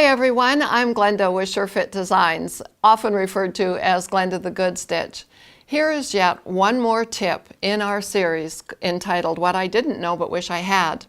everyone, I'm Glenda with SureFitDesigns, often referred to as Glenda the Good Stitch. Here is yet one more tip in our series entitled What I Didn't Know But Wish I Had.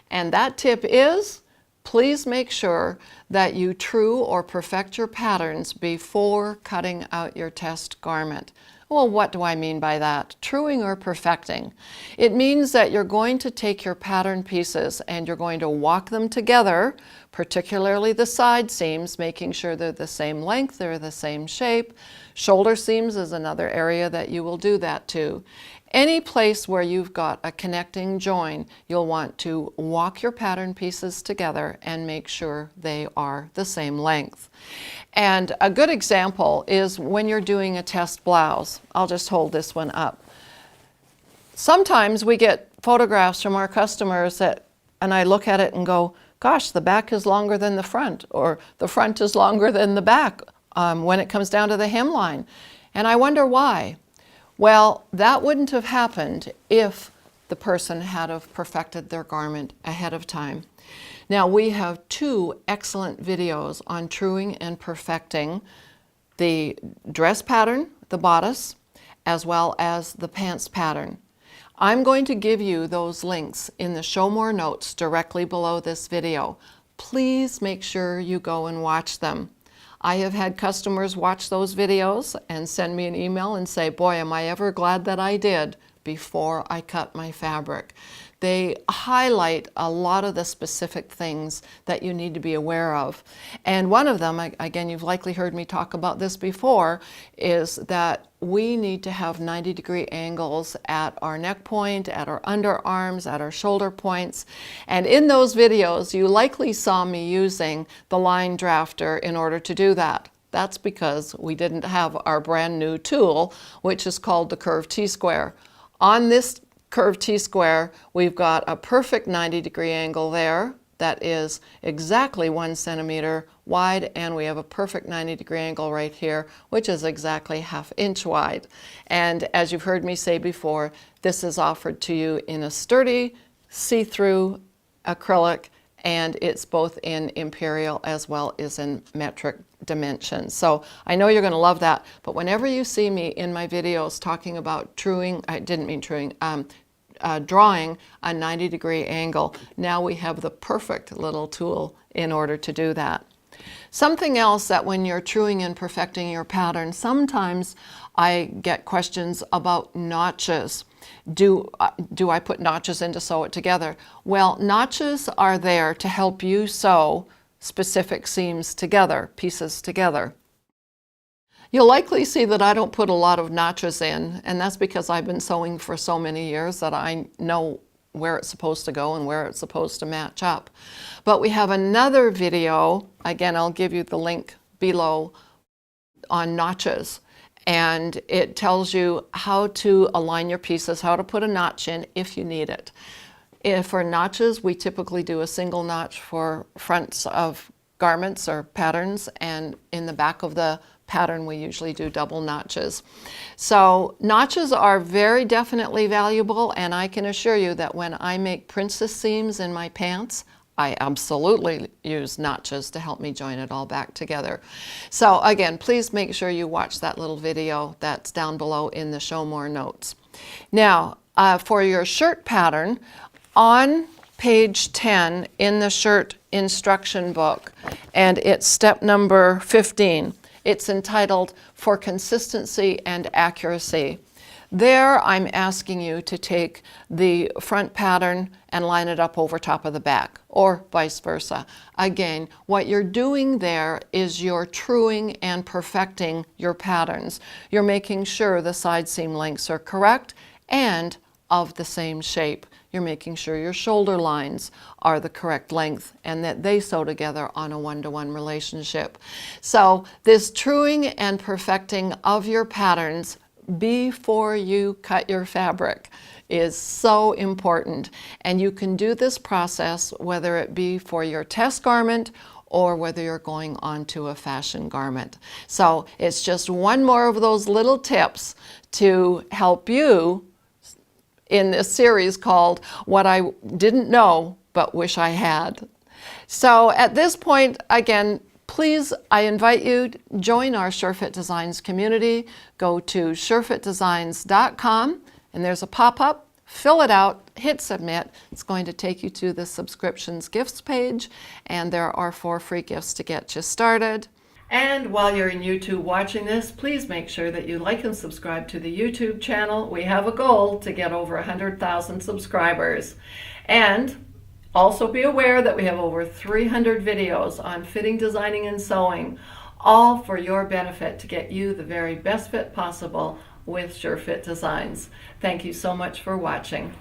And that tip is, please make sure that you true or perfect your patterns before cutting out your test garment. Well, what do I mean by that? Truing or perfecting? It means that you're going to take your pattern pieces and you're going to walk them together, particularly the side seams, making sure they're the same length, they're the same shape. Shoulder seams is another area that you will do that to. Any place where you've got a connecting join, you'll want to walk your pattern pieces together and make sure they are the same length. And a good example is when you're doing a test blouse. I'll just hold this one up. Sometimes we get photographs from our customers and I look at it and go, gosh, the back is longer than the front, or the front is longer than the back when it comes down to the hemline. And I wonder why. Well, that wouldn't have happened if the person had have perfected their garment ahead of time. Now, we have two excellent videos on truing and perfecting the dress pattern, the bodice, as well as the pants pattern. I'm going to give you those links in the Show More notes directly below this video. Please make sure you go and watch them. I have had customers watch those videos and send me an email and say, boy, am I ever glad that I did before I cut my fabric. They highlight a lot of the specific things that you need to be aware of. And one of them, again, you've likely heard me talk about this before, is that we need to have 90-degree angles at our neck point, at our underarms, at our shoulder points. And in those videos, you likely saw me using the line drafter in order to do that. That's because we didn't have our brand new tool, which is called the curved T-square. On this curved T-square, we've got a perfect 90-degree angle there that is exactly 1 centimeter wide, and we have a perfect 90-degree angle right here, which is exactly ½ inch wide. And as you've heard me say before, this is offered to you in a sturdy, see-through acrylic, and it's both in imperial as well as in metric dimensions. So I know you're going to love that, but whenever you see me in my videos talking about truing, I didn't mean truing, drawing a 90-degree angle, now we have the perfect little tool in order to do that. Something else that when you're truing and perfecting your pattern, sometimes I get questions about notches. Do I put notches in to sew it together? Well, notches are there to help you sew specific seams together, pieces together. You'll likely see that I don't put a lot of notches in, and that's because I've been sewing for so many years that I know where it's supposed to go and where it's supposed to match up. But we have another video, again, I'll give you the link below, on notches. And it tells you how to align your pieces, how to put a notch in if you need it. For notches, we typically do a single notch for fronts of garments or patterns, and in the back of the pattern we usually do double notches. So notches are very definitely valuable, and I can assure you that when I make princess seams in my pants, I absolutely use notches to help me join it all back together. So again, please make sure you watch that little video that's down below in the Show More notes. Now, for your shirt pattern, on page 10 in the shirt instruction book, and it's step number 15, it's entitled For Consistency and Accuracy. There, I'm asking you to take the front pattern and line it up over top of the back, or vice versa. Again, what you're doing there is you're truing and perfecting your patterns. You're making sure the side seam lengths are correct and of the same shape. You're making sure your shoulder lines are the correct length and that they sew together on a one-to-one relationship. So this truing and perfecting of your patterns before you cut your fabric is so important, and you can do this process whether it be for your test garment or whether you're going on to a fashion garment. So it's just one more of those little tips to help you in this series called What I Didn't Know But Wish I Had. So at this point, again, Please, I invite you to join our SureFitDesigns community. Go to SureFitDesigns.com and there's a pop-up. Fill it out, hit submit. It's going to take you to the subscriptions gifts page, and there are 4 free gifts to get you started. And while you're in YouTube watching this, please make sure that you like and subscribe to the YouTube channel. We have a goal to get over 100,000 subscribers. And also be aware that we have over 300 videos on fitting, designing, and sewing, all for your benefit to get you the very best fit possible with SureFit Designs. Thank you so much for watching.